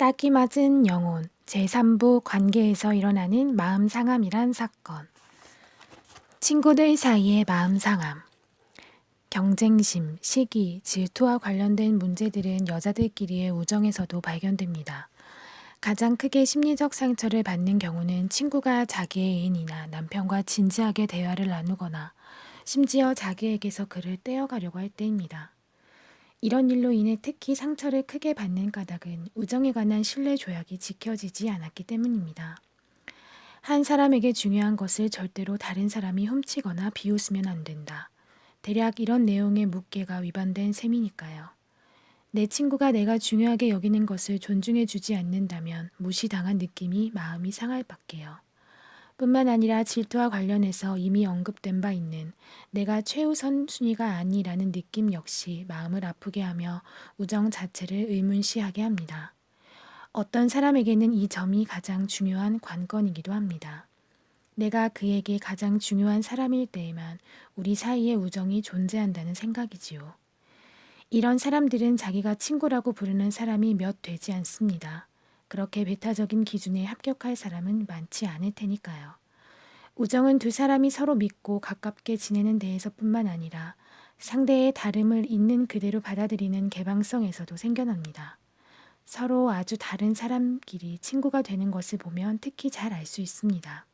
딱이 맞은 영혼 제3부 관계에서 일어나는 마음 상함이란 사건. 친구들 사이의 마음 상함. 경쟁심, 시기, 질투와 관련된 문제들은 여자들끼리의 우정에서도 발견됩니다. 가장 크게 심리적 상처를 받는 경우는 친구가 자기의 애인이나 남편과 진지하게 대화를 나누거나 심지어 자기에게서 그를 떼어가려고 할 때입니다. 이런 일로 인해 특히 상처를 크게 받는 까닭은 우정에 관한 신뢰 조약이 지켜지지 않았기 때문입니다. 한 사람에게 중요한 것을 절대로 다른 사람이 훔치거나 비웃으면 안 된다. 대략 이런 내용의 묵계가 위반된 셈이니까요. 내 친구가 내가 중요하게 여기는 것을 존중해 주지 않는다면 무시당한 느낌이 마음이 상할 밖에요. 뿐만 아니라 질투와 관련해서 이미 언급된 바 있는 내가 최우선 순위가 아니라는 느낌 역시 마음을 아프게 하며 우정 자체를 의문시하게 합니다. 어떤 사람에게는 이 점이 가장 중요한 관건이기도 합니다. 내가 그에게 가장 중요한 사람일 때에만 우리 사이의 우정이 존재한다는 생각이지요. 이런 사람들은 자기가 친구라고 부르는 사람이 몇 되지 않습니다. 그렇게 배타적인 기준에 합격할 사람은 많지 않을 테니까요. 우정은 두 사람이 서로 믿고 가깝게 지내는 데에서뿐만 아니라 상대의 다름을 있는 그대로 받아들이는 개방성에서도 생겨납니다. 서로 아주 다른 사람끼리 친구가 되는 것을 보면 특히 잘 알 수 있습니다.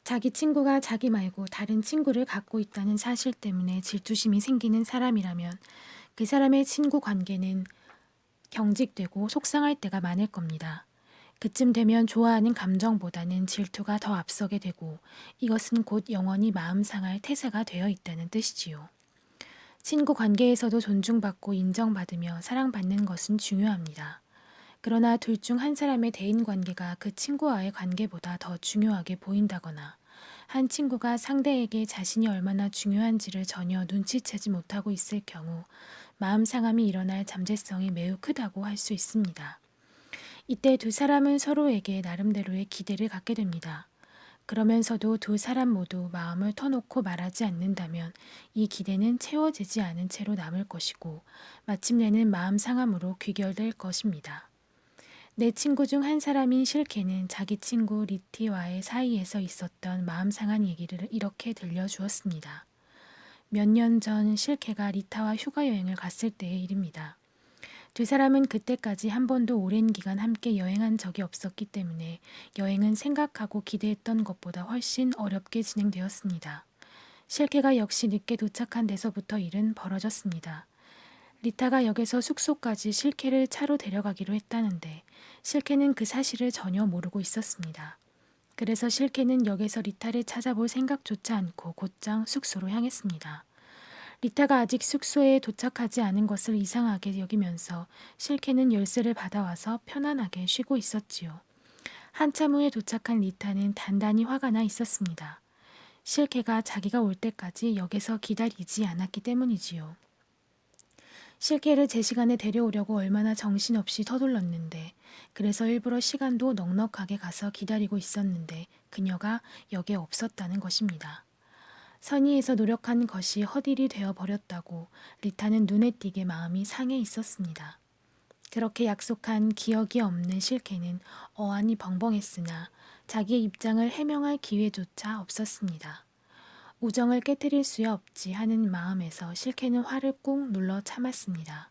자기 친구가 자기 말고 다른 친구를 갖고 있다는 사실 때문에 질투심이 생기는 사람이라면 그 사람의 친구 관계는 경직되고 속상할 때가 많을 겁니다. 그쯤 되면 좋아하는 감정보다는 질투가 더 앞서게 되고 이것은 곧 영원히 마음 상할 태세가 되어 있다는 뜻이지요. 친구 관계에서도 존중받고 인정받으며 사랑받는 것은 중요합니다. 그러나 둘 중 한 사람의 대인 관계가 그 친구와의 관계보다 더 중요하게 보인다거나 한 친구가 상대에게 자신이 얼마나 중요한지를 전혀 눈치채지 못하고 있을 경우 마음 상함이 일어날 잠재성이 매우 크다고 할 수 있습니다. 이때 두 사람은 서로에게 나름대로의 기대를 갖게 됩니다. 그러면서도 두 사람 모두 마음을 터놓고 말하지 않는다면 이 기대는 채워지지 않은 채로 남을 것이고 마침내는 마음 상함으로 귀결될 것입니다. 내 친구 중 한 사람인 실케는 자기 친구 리티와의 사이에서 있었던 마음 상한 얘기를 이렇게 들려주었습니다. 몇 년 전 실케가 리타와 휴가 여행을 갔을 때의 일입니다. 두 사람은 그때까지 한 번도 오랜 기간 함께 여행한 적이 없었기 때문에 여행은 생각하고 기대했던 것보다 훨씬 어렵게 진행되었습니다. 실케가 역시 늦게 도착한 데서부터 일은 벌어졌습니다. 리타가 역에서 숙소까지 실케를 차로 데려가기로 했다는데 실케는 그 사실을 전혀 모르고 있었습니다. 그래서 실케는 역에서 리타를 찾아볼 생각조차 않고 곧장 숙소로 향했습니다. 리타가 아직 숙소에 도착하지 않은 것을 이상하게 여기면서 실케는 열쇠를 받아와서 편안하게 쉬고 있었지요. 한참 후에 도착한 리타는 단단히 화가 나 있었습니다. 실케가 자기가 올 때까지 역에서 기다리지 않았기 때문이지요. 실케를 제 시간에 데려오려고 얼마나 정신없이 서둘렀는데 그래서 일부러 시간도 넉넉하게 가서 기다리고 있었는데 그녀가 역에 없었다는 것입니다. 선의에서 노력한 것이 헛일이 되어버렸다고 리타는 눈에 띄게 마음이 상해 있었습니다. 그렇게 약속한 기억이 없는 실케는 어안이 벙벙했으나 자기의 입장을 해명할 기회조차 없었습니다. 우정을 깨뜨릴 수야 없지 하는 마음에서 실케는 화를 꾹 눌러 참았습니다.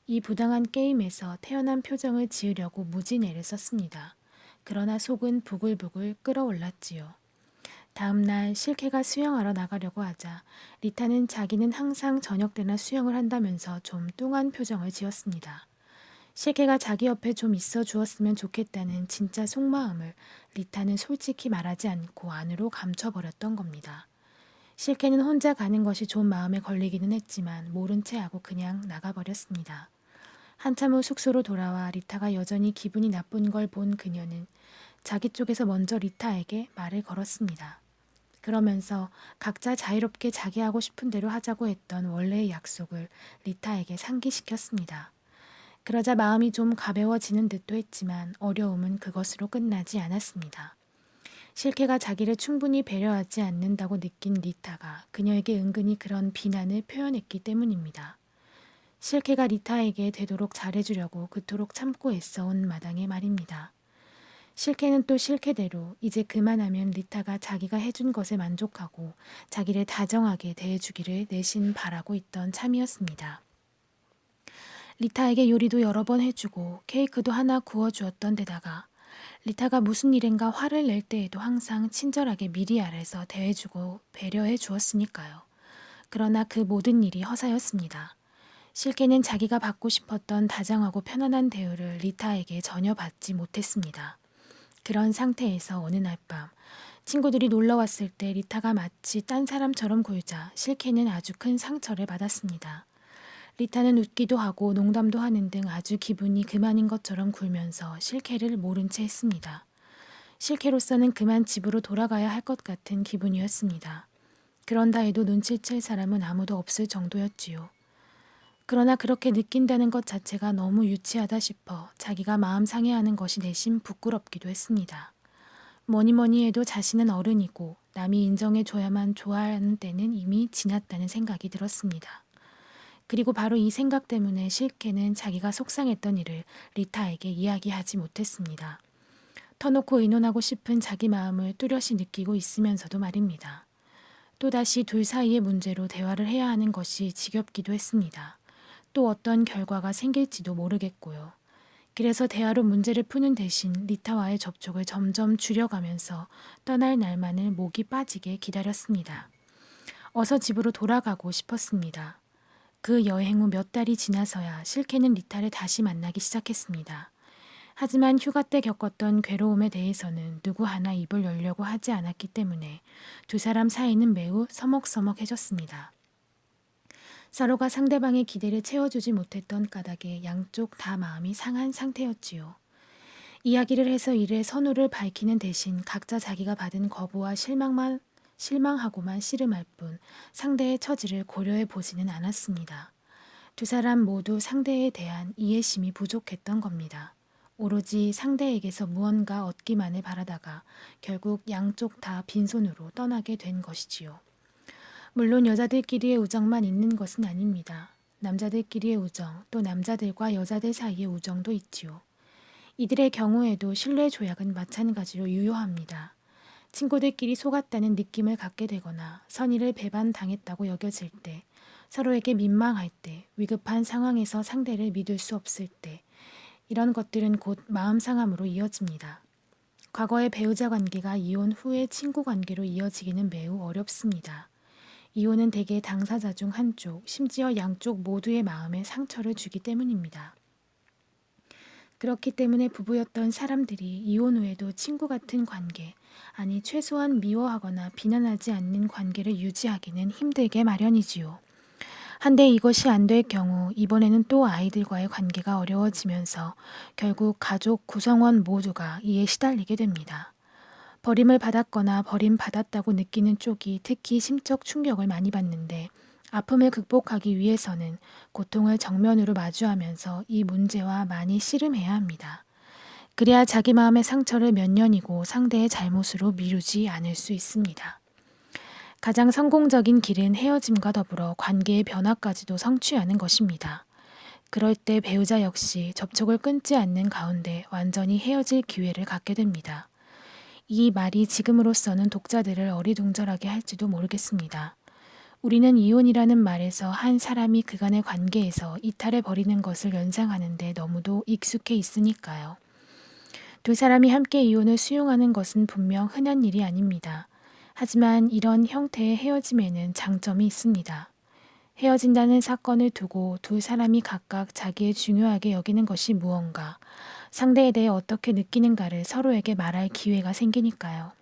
이 부당한 게임에서 태연한 표정을 지으려고 무진 애를 썼습니다. 그러나 속은 부글부글 끓어올랐지요. 다음 날 실케가 수영하러 나가려고 하자 리타는 자기는 항상 저녁 때나 수영을 한다면서 좀 뚱한 표정을 지었습니다. 실케가 자기 옆에 좀 있어 주었으면 좋겠다는 진짜 속마음을 리타는 솔직히 말하지 않고 안으로 감춰버렸던 겁니다. 실케는 혼자 가는 것이 좀 마음에 걸리기는 했지만 모른 채 하고 그냥 나가버렸습니다. 한참 후 숙소로 돌아와 리타가 여전히 기분이 나쁜 걸 본 그녀는 자기 쪽에서 먼저 리타에게 말을 걸었습니다. 그러면서 각자 자유롭게 자기 하고 싶은 대로 하자고 했던 원래의 약속을 리타에게 상기시켰습니다. 그러자 마음이 좀 가벼워지는 듯도 했지만 어려움은 그것으로 끝나지 않았습니다. 실케가 자기를 충분히 배려하지 않는다고 느낀 리타가 그녀에게 은근히 그런 비난을 표현했기 때문입니다. 실케가 리타에게 되도록 잘해주려고 그토록 참고 애써온 마당에 말입니다. 실케는 또 실케대로 이제 그만하면 리타가 자기가 해준 것에 만족하고 자기를 다정하게 대해주기를 내심 바라고 있던 참이었습니다. 리타에게 요리도 여러 번 해주고 케이크도 하나 구워주었던 데다가 리타가 무슨 일인가 화를 낼 때에도 항상 친절하게 미리 알아서 대해주고 배려해 주었으니까요. 그러나 그 모든 일이 허사였습니다. 실케는 자기가 받고 싶었던 다정하고 편안한 대우를 리타에게 전혀 받지 못했습니다. 그런 상태에서 어느 날 밤 친구들이 놀러 왔을 때 리타가 마치 딴 사람처럼 굴자 실케는 아주 큰 상처를 받았습니다. 리타는 웃기도 하고 농담도 하는 등 아주 기분이 그만인 것처럼 굴면서 실케를 모른 채 했습니다. 실케로서는 그만 집으로 돌아가야 할 것 같은 기분이었습니다. 그런다 해도 눈치챌 사람은 아무도 없을 정도였지요. 그러나 그렇게 느낀다는 것 자체가 너무 유치하다 싶어 자기가 마음 상해하는 것이 내심 부끄럽기도 했습니다. 뭐니 해도 자신은 어른이고 남이 인정해줘야만 좋아하는 때는 이미 지났다는 생각이 들었습니다. 그리고 바로 이 생각 때문에 실케는 자기가 속상했던 일을 리타에게 이야기하지 못했습니다. 터놓고 의논하고 싶은 자기 마음을 뚜렷이 느끼고 있으면서도 말입니다. 또다시 둘 사이의 문제로 대화를 해야 하는 것이 지겹기도 했습니다. 또 어떤 결과가 생길지도 모르겠고요. 그래서 대화로 문제를 푸는 대신 리타와의 접촉을 점점 줄여가면서 떠날 날만을 목이 빠지게 기다렸습니다. 어서 집으로 돌아가고 싶었습니다. 그 여행 후 몇 달이 지나서야 실케는 리타를 다시 만나기 시작했습니다. 하지만 휴가 때 겪었던 괴로움에 대해서는 누구 하나 입을 열려고 하지 않았기 때문에 두 사람 사이는 매우 서먹서먹해졌습니다. 서로가 상대방의 기대를 채워주지 못했던 까닭에 양쪽 다 마음이 상한 상태였지요. 이야기를 해서 일의 선후를 밝히는 대신 각자 자기가 받은 거부와 실망하고만 씨름할 뿐 상대의 처지를 고려해 보지는 않았습니다. 두 사람 모두 상대에 대한 이해심이 부족했던 겁니다. 오로지 상대에게서 무언가 얻기만을 바라다가 결국 양쪽 다 빈손으로 떠나게 된 것이지요. 물론 여자들끼리의 우정만 있는 것은 아닙니다. 남자들끼리의 우정, 또 남자들과 여자들 사이의 우정도 있지요. 이들의 경우에도 신뢰 조약은 마찬가지로 유효합니다. 친구들끼리 속았다는 느낌을 갖게 되거나 선의를 배반당했다고 여겨질 때, 서로에게 민망할 때, 위급한 상황에서 상대를 믿을 수 없을 때, 이런 것들은 곧 마음 상함으로 이어집니다. 과거의 배우자 관계가 이혼 후의 친구 관계로 이어지기는 매우 어렵습니다. 이혼은 대개 당사자 중 한쪽, 심지어 양쪽 모두의 마음에 상처를 주기 때문입니다. 그렇기 때문에 부부였던 사람들이 이혼 후에도 친구 같은 관계, 아니 최소한 미워하거나 비난하지 않는 관계를 유지하기는 힘들게 마련이지요. 한데 이것이 안 될 경우 이번에는 또 아이들과의 관계가 어려워지면서 결국 가족 구성원 모두가 이에 시달리게 됩니다. 버림을 받았거나 버림받았다고 느끼는 쪽이 특히 심적 충격을 많이 받는데 아픔을 극복하기 위해서는 고통을 정면으로 마주하면서 이 문제와 많이 씨름해야 합니다. 그래야 자기 마음의 상처를 몇 년이고 상대의 잘못으로 미루지 않을 수 있습니다. 가장 성공적인 길은 헤어짐과 더불어 관계의 변화까지도 성취하는 것입니다. 그럴 때 배우자 역시 접촉을 끊지 않는 가운데 완전히 헤어질 기회를 갖게 됩니다. 이 말이 지금으로서는 독자들을 어리둥절하게 할지도 모르겠습니다. 우리는 이혼이라는 말에서 한 사람이 그간의 관계에서 이탈해 버리는 것을 연상하는데 너무도 익숙해 있으니까요. 두 사람이 함께 이혼을 수용하는 것은 분명 흔한 일이 아닙니다. 하지만 이런 형태의 헤어짐에는 장점이 있습니다. 헤어진다는 사건을 두고 두 사람이 각각 자기의 중요하게 여기는 것이 무언가, 상대에 대해 어떻게 느끼는가를 서로에게 말할 기회가 생기니까요.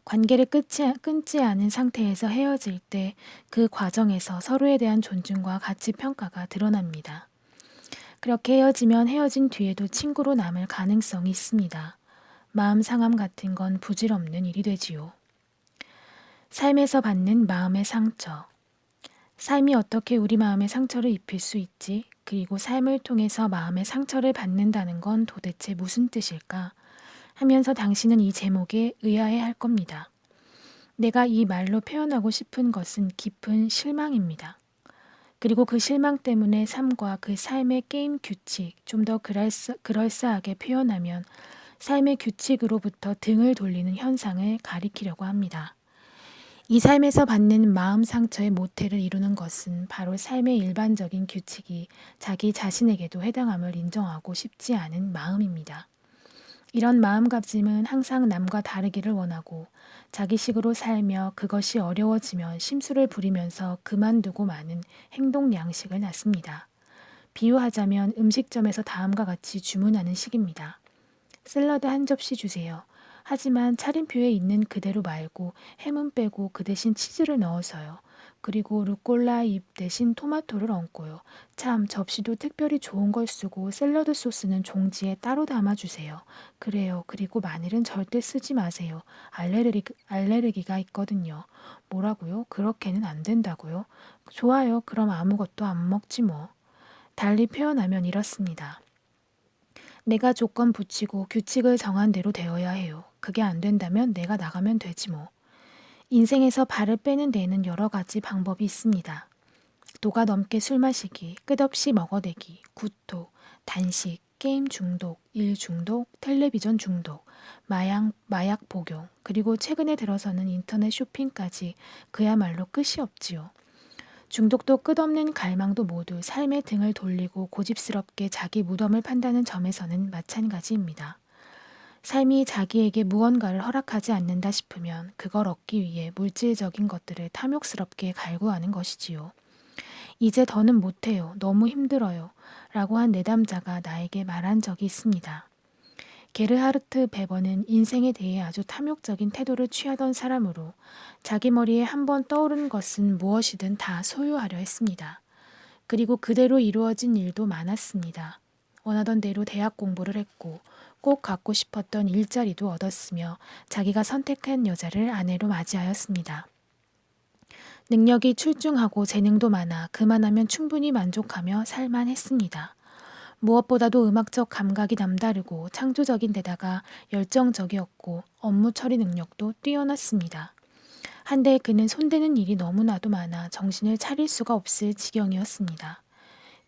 관계를 끊지 않은 상태에서 헤어질 때 그 과정에서 서로에 대한 존중과 가치 평가가 드러납니다. 그렇게 헤어지면 헤어진 뒤에도 친구로 남을 가능성이 있습니다. 마음 상함 같은 건 부질없는 일이 되지요. 삶에서 받는 마음의 상처. 삶이 어떻게 우리 마음에 상처를 입힐 수 있지? 그리고 삶을 통해서 마음의 상처를 받는다는 건 도대체 무슨 뜻일까? 하면서 당신은 이 제목에 의아해 할 겁니다. 내가 이 말로 표현하고 싶은 것은 깊은 실망입니다. 그리고 그 실망 때문에 삶과 그 삶의 게임 규칙, 좀 더 그럴싸하게 표현하면 삶의 규칙으로부터 등을 돌리는 현상을 가리키려고 합니다. 이 삶에서 받는 마음 상처의 모태를 이루는 것은 바로 삶의 일반적인 규칙이 자기 자신에게도 해당함을 인정하고 싶지 않은 마음입니다. 이런 마음가짐은 항상 남과 다르기를 원하고 자기식으로 살며 그것이 어려워지면 심술을 부리면서 그만두고 마는 행동 양식을 낳습니다. 비유하자면 음식점에서 다음과 같이 주문하는 식입니다. 샐러드 한 접시 주세요. 하지만 차림표에 있는 그대로 말고 햄은 빼고 그 대신 치즈를 넣어서요. 그리고 루꼴라 잎 대신 토마토를 얹고요. 참, 접시도 특별히 좋은 걸 쓰고 샐러드 소스는 종지에 따로 담아주세요. 그래요. 그리고 마늘은 절대 쓰지 마세요. 알레르기가 있거든요. 뭐라고요? 그렇게는 안 된다고요? 좋아요. 그럼 아무것도 안 먹지 뭐. 달리 표현하면 이렇습니다. 내가 조건 붙이고 규칙을 정한 대로 되어야 해요. 그게 안 된다면 내가 나가면 되지 뭐. 인생에서 발을 빼는 데에는 여러 가지 방법이 있습니다. 도가 넘게 술 마시기, 끝없이 먹어대기, 구토, 단식, 게임 중독, 일 중독, 텔레비전 중독, 마약 복용, 그리고 최근에 들어서는 인터넷 쇼핑까지 그야말로 끝이 없지요. 중독도 끝없는 갈망도 모두 삶의 등을 돌리고 고집스럽게 자기 무덤을 판다는 점에서는 마찬가지입니다. 삶이 자기에게 무언가를 허락하지 않는다 싶으면 그걸 얻기 위해 물질적인 것들을 탐욕스럽게 갈구하는 것이지요. 이제 더는 못해요. 너무 힘들어요. 라고 한 내담자가 나에게 말한 적이 있습니다. 게르하르트 베버는 인생에 대해 아주 탐욕적인 태도를 취하던 사람으로 자기 머리에 한번 떠오른 것은 무엇이든 다 소유하려 했습니다. 그리고 그대로 이루어진 일도 많았습니다. 원하던 대로 대학 공부를 했고 꼭 갖고 싶었던 일자리도 얻었으며 자기가 선택한 여자를 아내로 맞이하였습니다. 능력이 출중하고 재능도 많아 그만하면 충분히 만족하며 살만했습니다. 무엇보다도 음악적 감각이 남다르고 창조적인 데다가 열정적이었고 업무 처리 능력도 뛰어났습니다. 한데 그는 손대는 일이 너무나도 많아 정신을 차릴 수가 없을 지경이었습니다.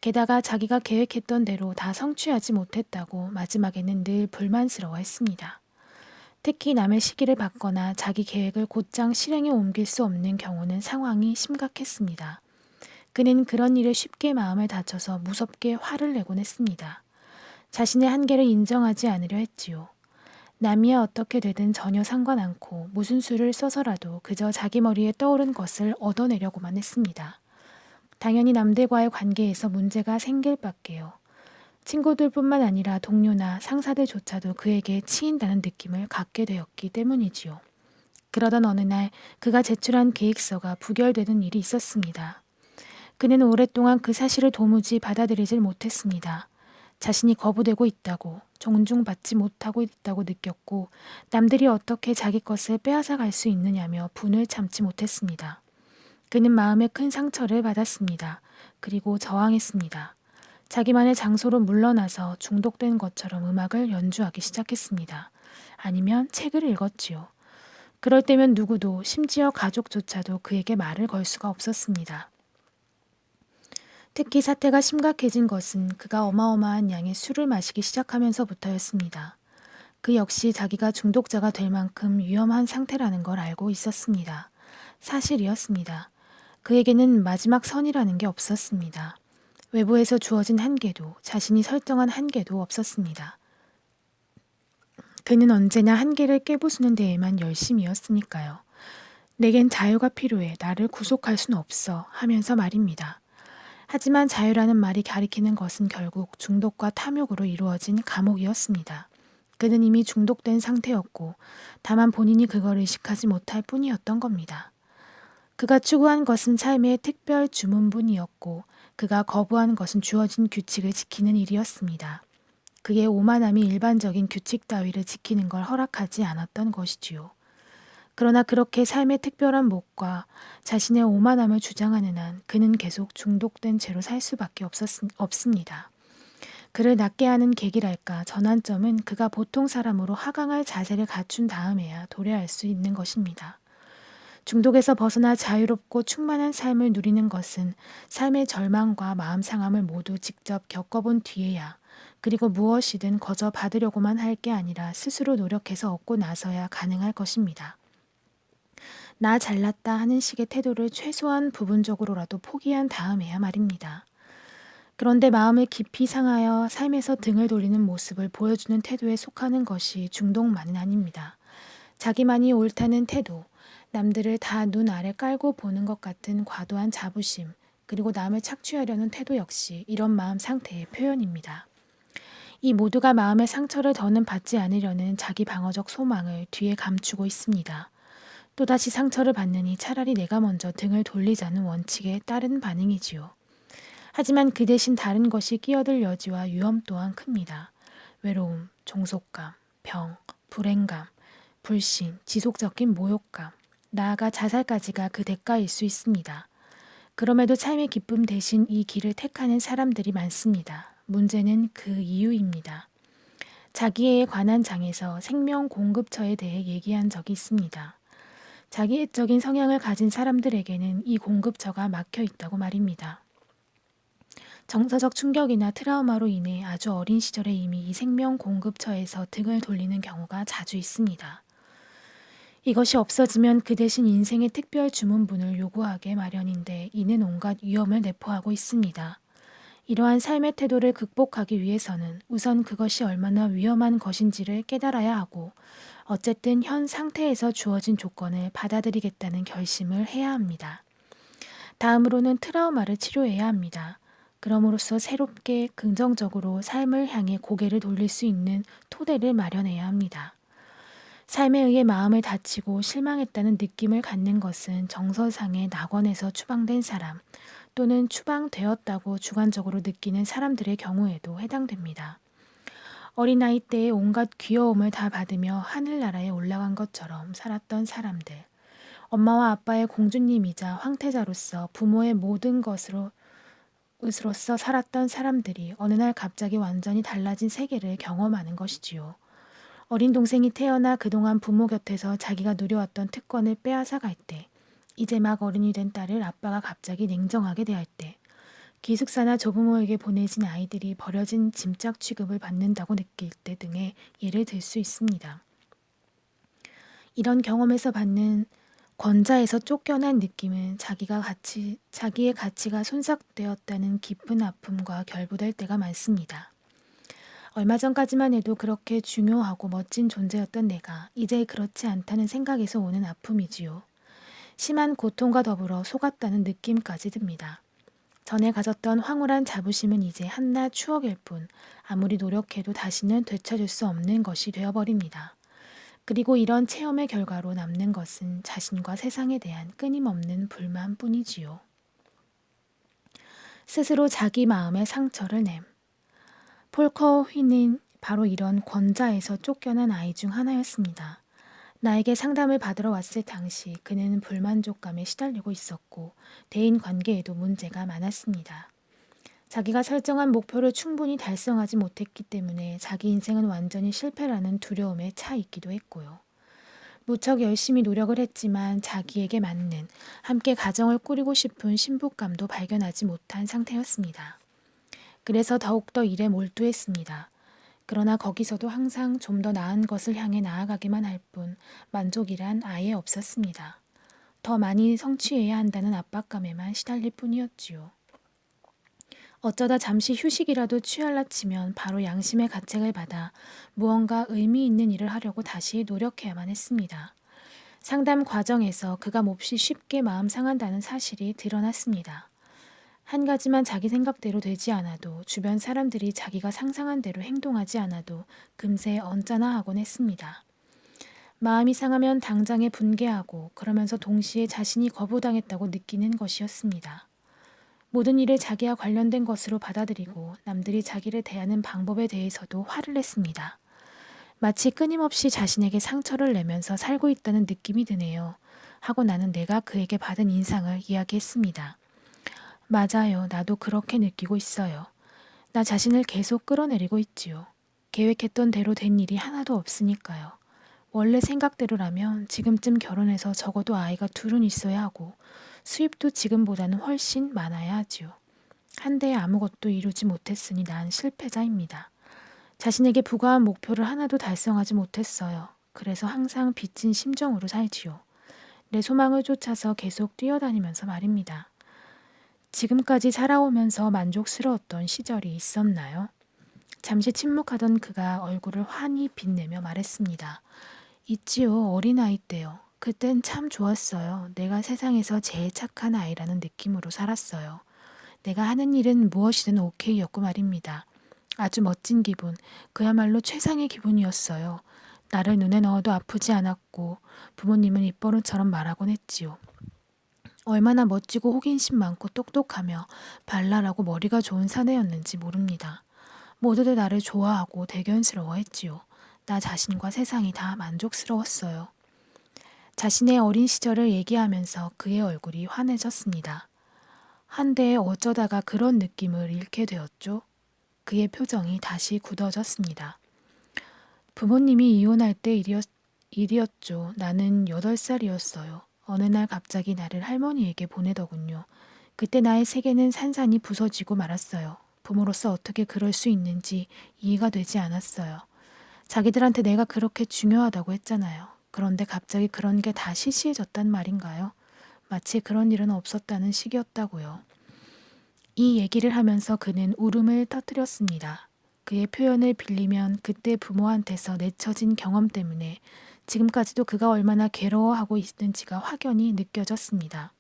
게다가 자기가 계획했던 대로 다 성취하지 못했다고 마지막에는 늘 불만스러워했습니다. 특히 남의 시기를 받거나 자기 계획을 곧장 실행에 옮길 수 없는 경우는 상황이 심각했습니다. 그는 그런 일에 쉽게 마음을 다쳐서 무섭게 화를 내곤 했습니다. 자신의 한계를 인정하지 않으려 했지요. 남이야 어떻게 되든 전혀 상관 않고 무슨 수를 써서라도 그저 자기 머리에 떠오른 것을 얻어내려고만 했습니다. 당연히 남들과의 관계에서 문제가 생길 밖에요. 친구들뿐만 아니라 동료나 상사들조차도 그에게 치인다는 느낌을 갖게 되었기 때문이지요. 그러던 어느 날 그가 제출한 계획서가 부결되는 일이 있었습니다. 그는 오랫동안 그 사실을 도무지 받아들이질 못했습니다. 자신이 거부되고 있다고, 존중받지 못하고 있다고 느꼈고 남들이 어떻게 자기 것을 빼앗아 갈 수 있느냐며 분을 참지 못했습니다. 그는 마음에 큰 상처를 받았습니다. 그리고 저항했습니다. 자기만의 장소로 물러나서 중독된 것처럼 음악을 연주하기 시작했습니다. 아니면 책을 읽었지요. 그럴 때면 누구도 심지어 가족조차도 그에게 말을 걸 수가 없었습니다. 특히 사태가 심각해진 것은 그가 어마어마한 양의 술을 마시기 시작하면서부터였습니다. 그 역시 자기가 중독자가 될 만큼 위험한 상태라는 걸 알고 있었습니다. 사실이었습니다. 그에게는 마지막 선이라는 게 없었습니다. 외부에서 주어진 한계도 자신이 설정한 한계도 없었습니다. 그는 언제나 한계를 깨부수는 데에만 열심이었으니까요. 내겐 자유가 필요해. 나를 구속할 순 없어. 하면서 말입니다. 하지만 자유라는 말이 가리키는 것은 결국 중독과 탐욕으로 이루어진 감옥이었습니다. 그는 이미 중독된 상태였고 다만 본인이 그걸 의식하지 못할 뿐이었던 겁니다. 그가 추구한 것은 삶의 특별 주문분이었고 그가 거부한 것은 주어진 규칙을 지키는 일이었습니다. 그의 오만함이 일반적인 규칙 따위를 지키는 걸 허락하지 않았던 것이지요. 그러나 그렇게 삶의 특별한 몫과 자신의 오만함을 주장하는 한 그는 계속 중독된 채로 살 수밖에 없습니다. 그를 낫게 하는 계기랄까 전환점은 그가 보통 사람으로 하강할 자세를 갖춘 다음에야 도래할 수 있는 것입니다. 중독에서 벗어나 자유롭고 충만한 삶을 누리는 것은 삶의 절망과 마음 상함을 모두 직접 겪어본 뒤에야, 그리고 무엇이든 거저 받으려고만 할 게 아니라 스스로 노력해서 얻고 나서야 가능할 것입니다. 나 잘났다 하는 식의 태도를 최소한 부분적으로라도 포기한 다음에야 말입니다. 그런데 마음을 깊이 상하여 삶에서 등을 돌리는 모습을 보여주는 태도에 속하는 것이 중독만은 아닙니다. 자기만이 옳다는 태도, 남들을 다 눈 아래 깔고 보는 것 같은 과도한 자부심, 그리고 남을 착취하려는 태도 역시 이런 마음 상태의 표현입니다. 이 모두가 마음의 상처를 더는 받지 않으려는 자기 방어적 소망을 뒤에 감추고 있습니다. 또다시 상처를 받느니 차라리 내가 먼저 등을 돌리자는 원칙에 따른 반응이지요. 하지만 그 대신 다른 것이 끼어들 여지와 위험 또한 큽니다. 외로움, 종속감, 병, 불행감, 불신, 지속적인 모욕감, 나아가 자살까지가 그 대가일 수 있습니다. 그럼에도 삶의 기쁨 대신 이 길을 택하는 사람들이 많습니다. 문제는 그 이유입니다. 자기애에 관한 장에서 생명 공급처에 대해 얘기한 적이 있습니다. 자기애적인 성향을 가진 사람들에게는 이 공급처가 막혀 있다고 말입니다. 정서적 충격이나 트라우마로 인해 아주 어린 시절에 이미 이 생명 공급처에서 등을 돌리는 경우가 자주 있습니다. 이것이 없어지면 그 대신 인생의 특별 주문분을 요구하게 마련인데 이는 온갖 위험을 내포하고 있습니다. 이러한 삶의 태도를 극복하기 위해서는 우선 그것이 얼마나 위험한 것인지를 깨달아야 하고, 어쨌든 현 상태에서 주어진 조건을 받아들이겠다는 결심을 해야 합니다. 다음으로는 트라우마를 치료해야 합니다. 그럼으로써 새롭게 긍정적으로 삶을 향해 고개를 돌릴 수 있는 토대를 마련해야 합니다. 삶에 의해 마음을 다치고 실망했다는 느낌을 갖는 것은 정서상의 낙원에서 추방된 사람, 또는 추방되었다고 주관적으로 느끼는 사람들의 경우에도 해당됩니다. 어린아이 때의 온갖 귀여움을 다 받으며 하늘나라에 올라간 것처럼 살았던 사람들, 엄마와 아빠의 공주님이자 황태자로서 부모의 모든 것으로서 살았던 사람들이 어느 날 갑자기 완전히 달라진 세계를 경험하는 것이지요. 어린 동생이 태어나 그동안 부모 곁에서 자기가 누려왔던 특권을 빼앗아 갈 때, 이제 막 어른이 된 딸을 아빠가 갑자기 냉정하게 대할 때, 기숙사나 조부모에게 보내진 아이들이 버려진 짐짝 취급을 받는다고 느낄 때 등의 예를 들 수 있습니다. 이런 경험에서 받는 권자에서 쫓겨난 느낌은 자기의 가치가 손삭되었다는 깊은 아픔과 결부될 때가 많습니다. 얼마 전까지만 해도 그렇게 중요하고 멋진 존재였던 내가 이제 그렇지 않다는 생각에서 오는 아픔이지요. 심한 고통과 더불어 속았다는 느낌까지 듭니다. 전에 가졌던 황홀한 자부심은 이제 한낱 추억일 뿐 아무리 노력해도 다시는 되찾을 수 없는 것이 되어버립니다. 그리고 이런 체험의 결과로 남는 것은 자신과 세상에 대한 끊임없는 불만뿐이지요. 스스로 자기 마음의 상처를 냄. 폴커 휘는 바로 이런 권자에서 쫓겨난 아이 중 하나였습니다. 나에게 상담을 받으러 왔을 당시 그는 불만족감에 시달리고 있었고 대인 관계에도 문제가 많았습니다. 자기가 설정한 목표를 충분히 달성하지 못했기 때문에 자기 인생은 완전히 실패라는 두려움에 차 있기도 했고요. 무척 열심히 노력을 했지만 자기에게 맞는, 함께 가정을 꾸리고 싶은 신부감도 발견하지 못한 상태였습니다. 그래서 더욱더 일에 몰두했습니다. 그러나 거기서도 항상 좀 더 나은 것을 향해 나아가기만 할 뿐 만족이란 아예 없었습니다. 더 많이 성취해야 한다는 압박감에만 시달릴 뿐이었지요. 어쩌다 잠시 휴식이라도 취할라 치면 바로 양심의 가책을 받아 무언가 의미 있는 일을 하려고 다시 노력해야만 했습니다. 상담 과정에서 그가 몹시 쉽게 마음 상한다는 사실이 드러났습니다. 한 가지만 자기 생각대로 되지 않아도, 주변 사람들이 자기가 상상한 대로 행동하지 않아도 금세 언짢아 하곤 했습니다. 마음이 상하면 당장에 분개하고 그러면서 동시에 자신이 거부당했다고 느끼는 것이었습니다. 모든 일을 자기와 관련된 것으로 받아들이고 남들이 자기를 대하는 방법에 대해서도 화를 냈습니다. 마치 끊임없이 자신에게 상처를 내면서 살고 있다는 느낌이 드네요. 하고 나는 내가 그에게 받은 인상을 이야기했습니다. 맞아요. 나도 그렇게 느끼고 있어요. 나 자신을 계속 끌어내리고 있지요. 계획했던 대로 된 일이 하나도 없으니까요. 원래 생각대로라면 지금쯤 결혼해서 적어도 아이가 둘은 있어야 하고 수입도 지금보다는 훨씬 많아야 하지요. 한데 아무것도 이루지 못했으니 난 실패자입니다. 자신에게 부과한 목표를 하나도 달성하지 못했어요. 그래서 항상 빚진 심정으로 살지요. 내 소망을 쫓아서 계속 뛰어다니면서 말입니다. 지금까지 살아오면서 만족스러웠던 시절이 있었나요? 잠시 침묵하던 그가 얼굴을 환히 빛내며 말했습니다. 있지요. 어린아이 때요. 그땐 참 좋았어요. 내가 세상에서 제일 착한 아이라는 느낌으로 살았어요. 내가 하는 일은 무엇이든 오케이였고 말입니다. 아주 멋진 기분, 그야말로 최상의 기분이었어요. 나를 눈에 넣어도 아프지 않았고 부모님은 입버릇처럼 말하곤 했지요. 얼마나 멋지고 호기심 많고 똑똑하며 발랄하고 머리가 좋은 사내였는지 모릅니다. 모두들 나를 좋아하고 대견스러워했지요. 나 자신과 세상이 다 만족스러웠어요. 자신의 어린 시절을 얘기하면서 그의 얼굴이 환해졌습니다. 한데 어쩌다가 그런 느낌을 잃게 되었죠? 그의 표정이 다시 굳어졌습니다. 부모님이 이혼할 때 일이었죠. 나는 8살이었어요. 어느 날 갑자기 나를 할머니에게 보내더군요. 그때 나의 세계는 산산이 부서지고 말았어요. 부모로서 어떻게 그럴 수 있는지 이해가 되지 않았어요. 자기들한테 내가 그렇게 중요하다고 했잖아요. 그런데 갑자기 그런 게 다 시시해졌단 말인가요? 마치 그런 일은 없었다는 식이었다고요. 이 얘기를 하면서 그는 울음을 터뜨렸습니다. 그의 표현을 빌리면 그때 부모한테서 내쳐진 경험 때문에 지금까지도 그가 얼마나 괴로워하고 있는지가 확연히 느껴졌습니다.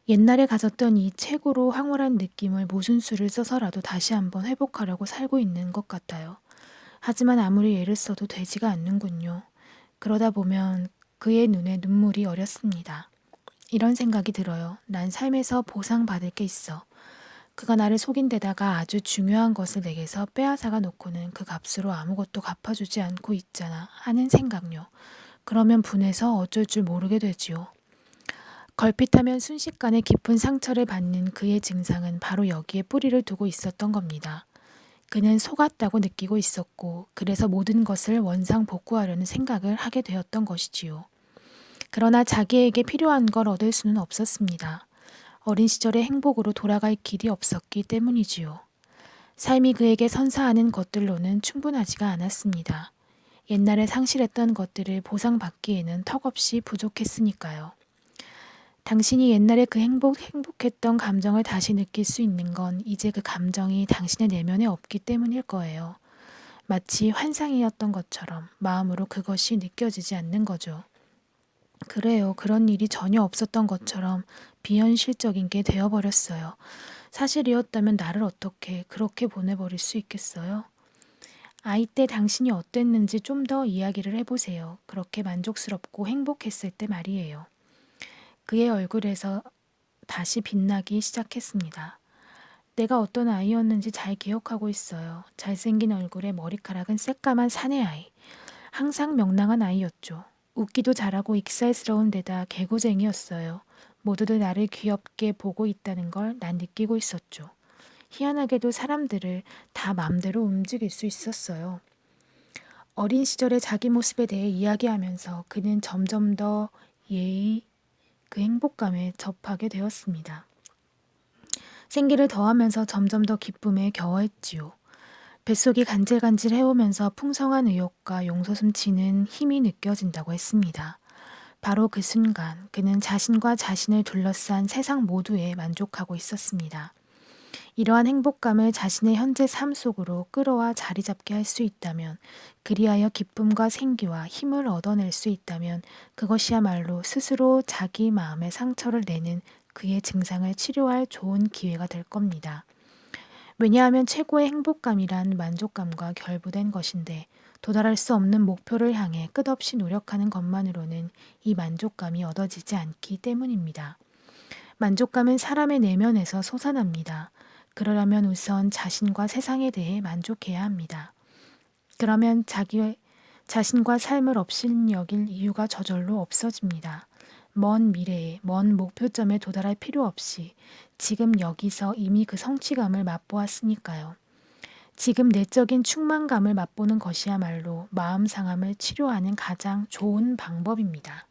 옛날에 가졌던 이 최고로 황홀한 느낌을 무슨 수를 써서라도 다시 한번 회복하려고 살고 있는 것 같아요. 하지만 아무리 애를 써도 되지가 않는군요. 그러다 보면 그의 눈에 눈물이 어렸습니다. 이런 생각이 들어요. 난 삶에서 보상받을 게 있어. 그가 나를 속인 데다가 아주 중요한 것을 내게서 빼앗아가 놓고는 그 값으로 아무것도 갚아주지 않고 있잖아 하는 생각요. 그러면 분해서 어쩔 줄 모르게 되지요. 걸핏하면 순식간에 깊은 상처를 받는 그의 증상은 바로 여기에 뿌리를 두고 있었던 겁니다. 그는 속았다고 느끼고 있었고 그래서 모든 것을 원상복구하려는 생각을 하게 되었던 것이지요. 그러나 자기에게 필요한 걸 얻을 수는 없었습니다. 어린 시절의 행복으로 돌아갈 길이 없었기 때문이지요. 삶이 그에게 선사하는 것들로는 충분하지가 않았습니다. 옛날에 상실했던 것들을 보상받기에는 턱없이 부족했으니까요. 당신이 옛날에 그 행복했던 감정을 다시 느낄 수 있는 건 이제 그 감정이 당신의 내면에 없기 때문일 거예요. 마치 환상이었던 것처럼 마음으로 그것이 느껴지지 않는 거죠. 그래요. 그런 일이 전혀 없었던 것처럼 비현실적인 게 되어버렸어요. 사실이었다면 나를 어떻게 그렇게 보내버릴 수 있겠어요? 아이 때 당신이 어땠는지 좀 더 이야기를 해보세요. 그렇게 만족스럽고 행복했을 때 말이에요. 그의 얼굴에서 다시 빛나기 시작했습니다. 내가 어떤 아이였는지 잘 기억하고 있어요. 잘생긴 얼굴에 머리카락은 새까만 사내 아이. 항상 명랑한 아이였죠. 웃기도 잘하고 익살스러운 데다 개구쟁이였어요. 모두들 나를 귀엽게 보고 있다는 걸 난 느끼고 있었죠. 희한하게도 사람들을 다 맘대로 움직일 수 있었어요. 어린 시절의 자기 모습에 대해 이야기하면서 그는 점점 더 예의 그 행복감에 접하게 되었습니다. 생기를 더하면서 점점 더 기쁨에 겨워했지요. 뱃속이 간질간질 해오면서 풍성한 의욕과 용솟음치는 힘이 느껴진다고 했습니다. 바로 그 순간 그는 자신과 자신을 둘러싼 세상 모두에 만족하고 있었습니다. 이러한 행복감을 자신의 현재 삶 속으로 끌어와 자리 잡게 할 수 있다면, 그리하여 기쁨과 생기와 힘을 얻어낼 수 있다면 그것이야말로 스스로 자기 마음의 상처를 내는 그의 증상을 치료할 좋은 기회가 될 겁니다. 왜냐하면 최고의 행복감이란 만족감과 결부된 것인데 도달할 수 없는 목표를 향해 끝없이 노력하는 것만으로는 이 만족감이 얻어지지 않기 때문입니다. 만족감은 사람의 내면에서 솟아납니다. 그러려면 우선 자신과 세상에 대해 만족해야 합니다. 그러면 자신과 삶을 업신여길 이유가 저절로 없어집니다. 먼 미래에 먼 목표점에 도달할 필요 없이 지금 여기서 이미 그 성취감을 맛보았으니까요. 지금 내적인 충만감을 맛보는 것이야말로 마음 상함을 치료하는 가장 좋은 방법입니다.